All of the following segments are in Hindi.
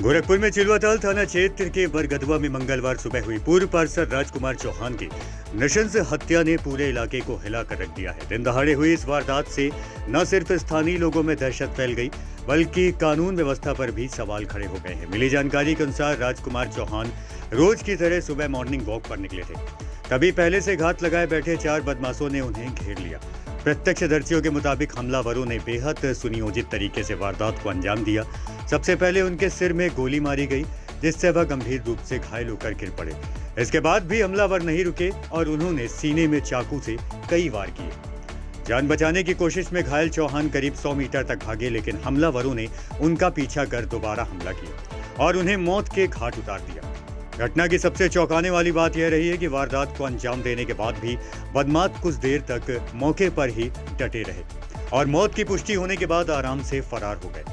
गोरखपुर में चिलवाताल थाना क्षेत्र के बरगदवा में मंगलवार सुबह हुई पूर्व पार्षद राजकुमार चौहान की नृशंस हत्या ने पूरे इलाके को हिलाकर रख दिया है। दिन दहाड़े हुई इस वारदात से न सिर्फ स्थानीय लोगों में दहशत फैल गई, बल्कि कानून व्यवस्था पर भी सवाल खड़े हो गए हैं। मिली जानकारी के अनुसार राजकुमार चौहान रोज की तरह सुबह मॉर्निंग वॉक पर निकले थे, तभी पहले से घात लगाए बैठे 4 बदमाशों ने उन्हें घेर लिया। प्रत्यक्षदर्शियों के मुताबिक हमलावरों ने बेहद सुनियोजित तरीके से वारदात को अंजाम दिया। सबसे पहले उनके सिर में गोली मारी गई, जिससे वह गंभीर रूप से घायल होकर गिर पड़े। इसके बाद भी हमलावर नहीं रुके और उन्होंने सीने में चाकू से कई वार किए। जान बचाने की कोशिश में घायल चौहान करीब 100 मीटर तक भागे, लेकिन हमलावरों ने उनका पीछा कर दोबारा हमला किया और उन्हें मौत के घाट उतार दिया। घटना की सबसे चौंकाने वाली बात यह रही है कि वारदात को अंजाम देने के बाद भी बदमाश कुछ देर तक मौके पर ही डटे रहे और मौत की पुष्टि होने के बाद आराम से फरार हो गए।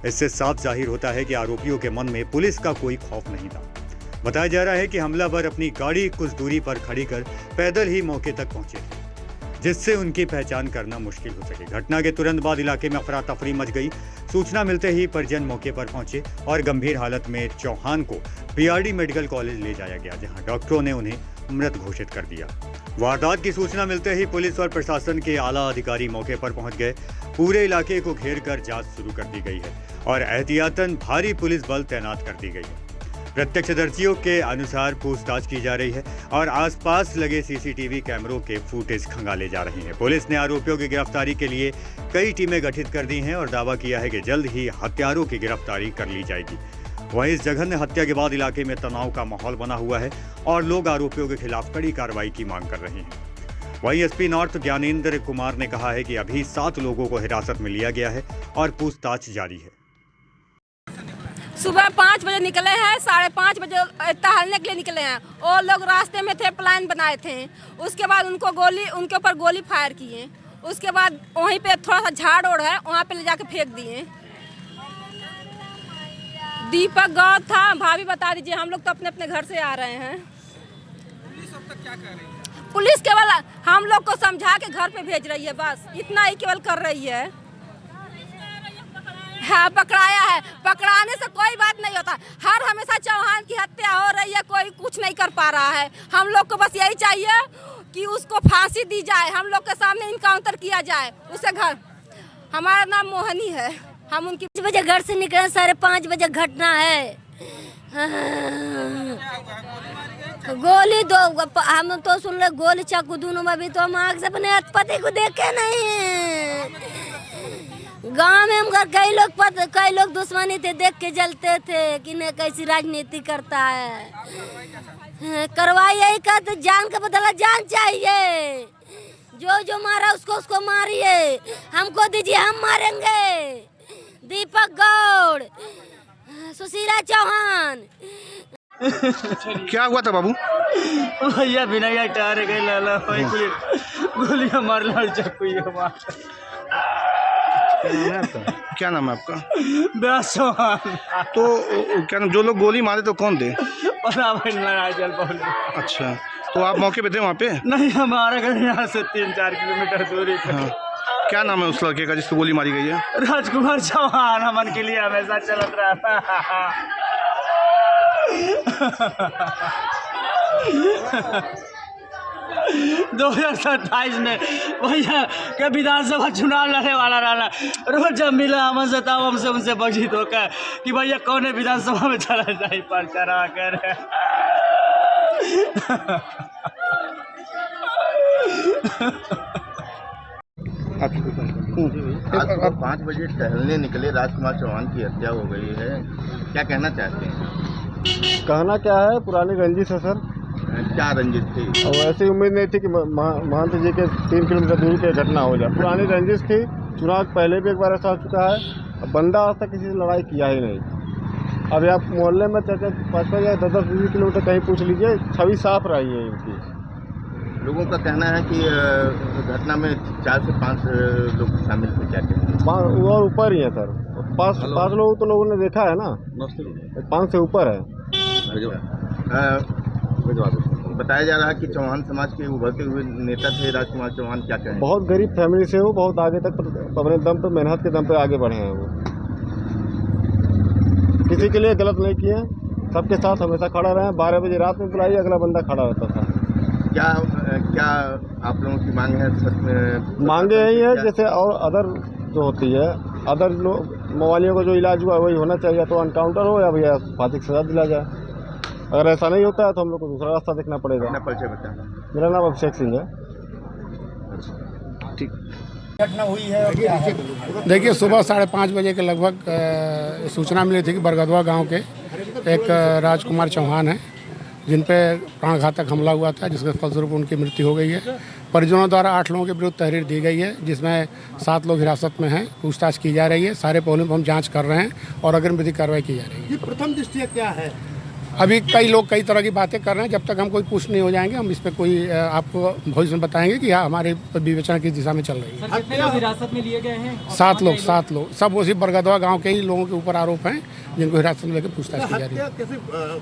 इससे साफ जाहिर होता है कि आरोपियों के मन में पुलिस का कोई खौफ नहीं था। बताया जा रहा है कि हमलावर अपनी गाड़ी कुछ दूरी पर खड़ी कर पैदल ही मौके तक पहुंचे थे, जिससे उनकी पहचान करना मुश्किल हो सके। घटना के तुरंत बाद इलाके में अफरा तफरी मच गई। सूचना मिलते ही परिजन मौके पर पहुंचे और गंभीर हालत में चौहान को पीआरडी मेडिकल कॉलेज ले जाया गया, जहां डॉक्टरों ने उन्हें मृत घोषित कर दिया। वारदात की सूचना मिलते ही पुलिस और प्रशासन के आला अधिकारी मौके पर पहुंच गए। पूरे इलाके को घेर कर जांच शुरू कर दी गई है और एहतियातन भारी पुलिस बल तैनात कर दी गई है। प्रत्यक्षदर्शियों के अनुसार पूछताछ की जा रही है और आसपास लगे सीसीटीवी कैमरों के फुटेज खंगाले जा रही हैं। पुलिस ने आरोपियों की गिरफ्तारी के लिए कई टीमें गठित कर दी हैं और दावा किया है कि जल्द ही हत्यारों की गिरफ्तारी कर ली जाएगी। वहीं इस जघन्य हत्या के बाद इलाके में तनाव का माहौल बना हुआ है और लोग आरोपियों के खिलाफ कड़ी कार्रवाई की मांग कर रहे हैं। वहीं एसपी नॉर्थ ज्ञानेंद्र कुमार ने कहा है कि अभी 7 लोगों को हिरासत में लिया गया है और पूछताछ जारी है। सुबह 5 बजे निकले हैं, 5:30 बजे टहलने के लिए निकले हैं। और लोग रास्ते में थे, प्लान बनाए थे। उसके बाद उनके ऊपर गोली फायर किए। उसके बाद वहीं पे थोड़ा सा झाड़ ओढ़ है, वहाँ पे ले जाके फेंक दिए। दीपक गौर था। भाभी बता दीजिए, हम लोग तो अपने अपने घर से आ रहे हैं। पुलिस अब तक क्या कर रही है? पुलिस केवल हम लोग को समझा के घर पे भेज रही है, बस इतना ही केवल कर रही है। हाँ, पकड़ाया है। पकड़ाने से कोई बात नहीं होता। हर हमेशा चौहान की हत्या हो रही है, कोई कुछ नहीं कर पा रहा है। हम लोग को बस यही चाहिए कि उसको फांसी दी जाए, हम लोग के सामने इनकाउंटर किया जाए। उससे घर, हमारा नाम मोहनी है। हम उनकी 5 बजे घर से निकले, 5:30 बजे घटना है। गोली दो, हम तो सुन रहे गोली चाकू दोनों में भी, तो हम आग से अपने पति को देखे नहीं। गांव में हम कई लोग दुश्मनी थे, देख के जलते थे कि न कैसी राजनीति करता है। करवाई यही का, तो जान का बदला जान चाहिए। जो मारा उसको मारिए, हमको दीजिए, हम मारेंगे। दीपक गौड़, सुशीला चौहान। क्या हुआ था बाबू? भैया बिना टायर गए लाला गोलियां मार लाल चाकू मार। क्या नाम है आपका? व्यास चौहान। तो क्या नाम, जो लोग गोली मारे तो कौन थे? पता नहीं चल पाऊंगा। अच्छा, तो आप मौके पे थे वहाँ पे? नहीं, हमारा घर यहाँ से 3-4 किलोमीटर दूरी पे। हाँ। क्या नाम है उस लड़के का जिसको गोली मारी गई है? राजकुमार चौहान। हमन के लिए हमेशा चलत रहा था। 2027 में भैया के विधानसभा चुनाव लड़ने वाला रहा। रोज जब मिला हमसे तब हमसे उनसे बजित होकर कि भैया कौन है विधानसभा में चला जाए पर्चा कर। आज 5 बजे टहलने निकले, राजकुमार चौहान की हत्या हो गई है, क्या कहना चाहते हैं? कहना क्या है, पुरानी रंजिश है सर। क्या रंजिश थी? और ऐसी उम्मीद नहीं थी कि महंत जी के 3 किलोमीटर दूरी पे घटना हो जाए। पुरानी रंजिश थी, चुनाव पहले भी एक बार ऐसा हो चुका है। बंदा आज तक किसी से लड़ाई किया ही नहीं। अभी आप मोहल्ले में 5-5 या 10-20 किलोमीटर कहीं पूछ लीजिए, छवि साफ रही है इनकी। लोगों का कहना है कि घटना में 4 से 5 लोग शामिल थे। क्या कहते हैं? और ऊपर ही है सर, 5 लोग तो लोगों ने देखा है ना, 5 से ऊपर है। बताया जा रहा है कि चौहान समाज के उभरते हुए नेता थे राजकुमार चौहान, क्या कहें? बहुत गरीब फैमिली से वो बहुत आगे तक अपने दम पे, मेहनत के दम पे आगे बढ़े हैं वो। किसी के लिए गलत नहीं किए, सबके साथ हमेशा खड़ा रहे। 12 बजे रात में बुलाई, अगला बंदा खड़ा रहता था। क्या क्या आप लोगों की मांग है? मांगे यही है जैसे और अदर जो होती है, अदर लोग मवालियों को जो इलाज हुआ वही होना चाहिए, तो एनकाउंटर हो या भैया फांसी की सजा दिला जाए। अगर ऐसा नहीं होता है तो हम लोग को दूसरा रास्ता देखना पड़ेगा। अपना परिचय बताएं। मेरा नाम अभिषेक सिंह है। ठीक। घटना हुई है और क्या है? देखिए, सुबह 5:30 बजे के लगभग सूचना मिली थी कि बरगदवा गांव के एक राजकुमार चौहान है जिन पे प्राणघातक हमला हुआ था, जिसके फलस्वरूप उनकी मृत्यु हो गई है। परिजनों द्वारा 8 लोगों के विरुद्ध तहरीर दी गई है, जिसमें 7 लोग हिरासत में हैं, पूछताछ की जा रही है। सारे पहलुओं पर हम जांच कर रहे हैं और अग्रिम विधिक कार्रवाई की जा रही है। ये प्रथम दृष्टया क्या है? अभी कई लोग कई तरह की बातें कर रहे हैं। जब तक हम कोई पुष्ट नहीं हो जाएंगे, हम इस पर कोई आपको भविष्य में बताएंगे कि हाँ हमारे विवेचना किस दिशा में चल रही है। कितने लोग हिरासत में लिए गए हैं? 7 लोग सब उसी बरगदवा गांव के ही लोगों के ऊपर आरोप हैं, जिनको हिरासत में लेकर पूछताछ की जा रही है। कैसे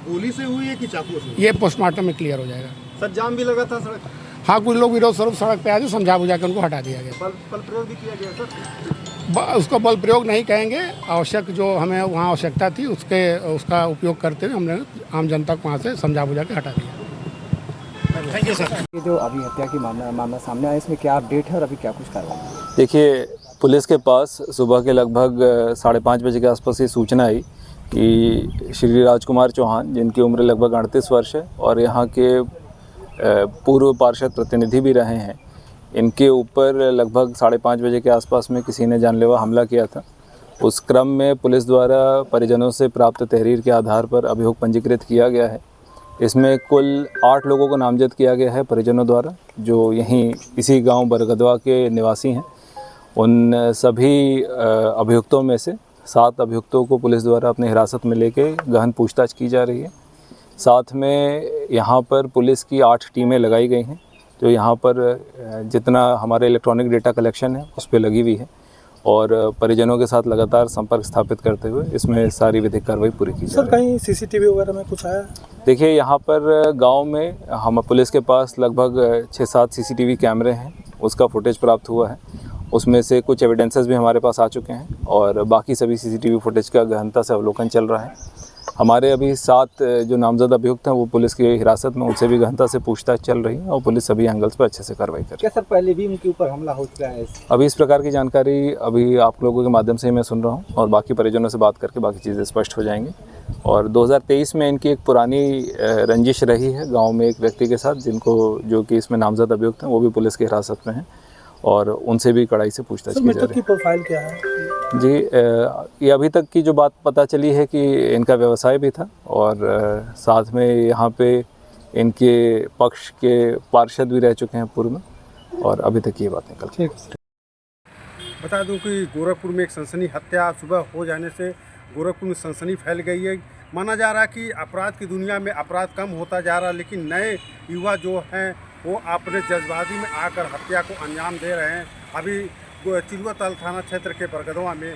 गोली से हुई है कि चाकू से? ये पोस्टमार्टम में क्लियर हो जाएगा। सर, जाम भी लगा था सड़क? हाँ, कुछ लोग विरोध स्वरूप सड़क पे आए थे, समझा बुझा के उनको हटा दिया गया। बल प्रयोग भी किया गया सर? उसको बल प्रयोग नहीं कहेंगे, आवश्यक जो हमें वहाँ आवश्यकता थी उसका उपयोग करते हुए हमने आम जनता को वहाँ से समझा बुझा के हटा दिया। Thank you sir. ये जो अभी हत्या की मामला सामने आया, इसमें क्या अपडेट है और अभी क्या कुछ कार्रवाई? देखिए, पुलिस के पास सुबह के लगभग 5:30 बजे के आसपास ये सूचना आई कि श्री राजकुमार चौहान, जिनकी उम्र लगभग 38 वर्ष है और यहाँ के पूर्व पार्षद प्रतिनिधि भी रहे हैं, इनके ऊपर लगभग 5:30 बजे के आसपास में किसी ने जानलेवा हमला किया था। उस क्रम में पुलिस द्वारा परिजनों से प्राप्त तहरीर के आधार पर अभियोग पंजीकृत किया गया है। इसमें कुल 8 लोगों को नामजद किया गया है परिजनों द्वारा, जो यहीं इसी गांव बरगदवा के निवासी हैं। उन सभी अभियुक्तों में से 7 अभियुक्तों को पुलिस द्वारा अपने हिरासत में लेके गहन पूछताछ की जा रही है। साथ में यहाँ पर पुलिस की 8 टीमें लगाई गई हैं, जो यहाँ पर जितना हमारे इलेक्ट्रॉनिक डेटा कलेक्शन है उस पर लगी हुई है और परिजनों के साथ लगातार संपर्क स्थापित करते हुए इसमें सारी विधिक कार्रवाई पूरी की जा रही है। सर, कहीं सीसीटीवी वगैरह में कुछ आया? देखिए, यहाँ पर गांव में हम पुलिस के पास लगभग 6-7 सीसीटीवी कैमरे हैं, उसका फुटेज प्राप्त हुआ है। उसमें से कुछ एविडेंसेस भी हमारे पास आ चुके हैं और बाकी सभी सीसीटीवी फुटेज का गहनता से अवलोकन चल रहा है। हमारे अभी 7 जो नामजद अभियुक्त हैं वो पुलिस की हिरासत में, उनसे भी गहनता से पूछताछ चल रही है और पुलिस सभी एंगल्स पर अच्छे से कार्रवाई कर रही है। क्या सर पहले भी उनके ऊपर हमला हो चुका है? अभी इस प्रकार की जानकारी अभी आप लोगों के माध्यम से ही मैं सुन रहा हूँ और बाकी परिजनों से बात करके बाकी चीज़ें स्पष्ट हो जाएंगी। और 2023 में इनकी एक पुरानी रंजिश रही है गाँव में एक व्यक्ति के साथ, जो कि इसमें नामजद अभियुक्त हैं, वो भी पुलिस की हिरासत में हैं और उनसे भी कड़ाई से पूछताछ की जा रही है। प्रोफाइल क्या है जी? ये अभी तक की जो बात पता चली है कि इनका व्यवसाय भी था और साथ में यहाँ पे इनके पक्ष के पार्षद भी रह चुके हैं पूर्व में और अभी तक ये बात निकल। ठीक। बता दूं कि गोरखपुर में एक सनसनी हत्या सुबह हो जाने से गोरखपुर में सनसनी फैल गई है। माना जा रहा है कि अपराध की दुनिया में अपराध कम होता जा रहा है, लेकिन नए युवा जो हैं वो अपने जज्बाती में आकर हत्या को अंजाम दे रहे हैं। अभी चिलुआताल थाना क्षेत्र के बरगदवा में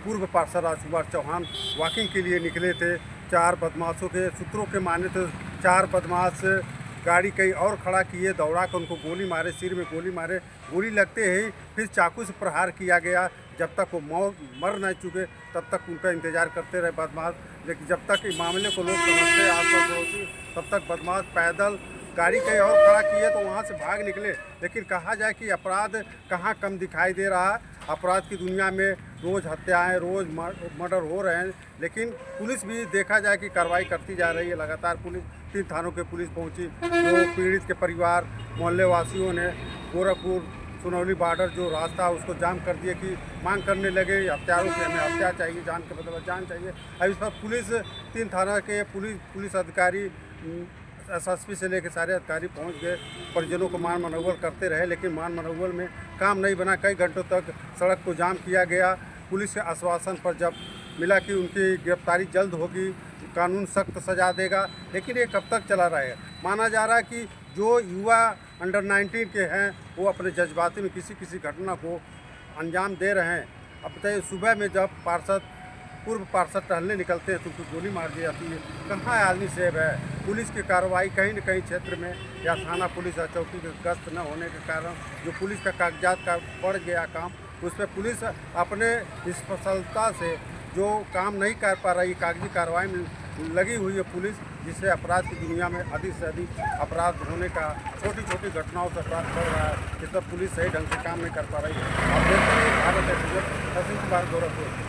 पूर्व पार्षद राजकुमार चौहान वॉकिंग के लिए निकले थे। 4 बदमाशों के सूत्रों के माने तो 4 बदमाश गाड़ी कहीं और खड़ा किए, दौड़ा कर उनको गोली मारे, सिर में गोली मारे। गोली लगते ही फिर चाकू से प्रहार किया गया। जब तक वो मर नहीं चुके तब तक उनका इंतज़ार करते रहे बदमाश। लेकिन जब तक इस मामले को लोग समझते आसपास पहुँची तब तक बदमाश पैदल गाड़ी कहीं और खड़ा किए तो वहाँ से भाग निकले। लेकिन कहा जाए कि अपराध कहाँ कम दिखाई दे रहा है। अपराध की दुनिया में रोज़ हत्याएं, रोज़ मर्डर हो रहे हैं, लेकिन पुलिस भी देखा जाए कि कार्रवाई करती जा रही है। लगातार पुलिस 3 थानों के पुलिस पहुंची। जो पीड़ित के परिवार मोहल्ले वासियों ने गोरखपुर सुनौली बॉर्डर जो रास्ता उसको जाम कर दिए कि मांग करने लगे हत्यारों से, हमें हत्या चाहिए, जान के बदले जान चाहिए। अब इस पर पुलिस 3 थाना के पुलिस अधिकारी एसएसपी से लेकर सारे अधिकारी पहुंच गए, परिजनों को मान मनोबल करते रहे, लेकिन मान मनोबल में काम नहीं बना। कई घंटों तक सड़क को जाम किया गया। पुलिस के आश्वासन पर जब मिला कि उनकी गिरफ्तारी जल्द होगी, कानून सख्त सजा देगा, लेकिन ये कब तक चला रहेगा? माना जा रहा है कि जो युवा अंडर 19 के हैं वो अपने जज्बाती में किसी घटना को अंजाम दे रहे हैं। अब बताइए, सुबह में जब पूर्व पार्षद टहलने निकलते हैं तो उनको गोली मार दी जाती है। कहाँ आदमी सेफ है? पुलिस की कार्रवाई कहीं न कहीं क्षेत्र में या थाना पुलिस या चौकी के गश्त न होने के कारण जो पुलिस का कागजात का बढ़ गया काम, उस पर पुलिस अपने निष्फलता से जो काम नहीं कर पा रही, कागजी कार्रवाई में लगी हुई है पुलिस, जिससे अपराध की दुनिया में अधिक से अधिक अपराध होने का, छोटी छोटी घटनाओं से अपराध बढ़ रहा है। इस पर पुलिस सही ढंग से काम नहीं कर पा रही है। आप देखते हैं भारत एक्सप्रेस, गोरखपुर।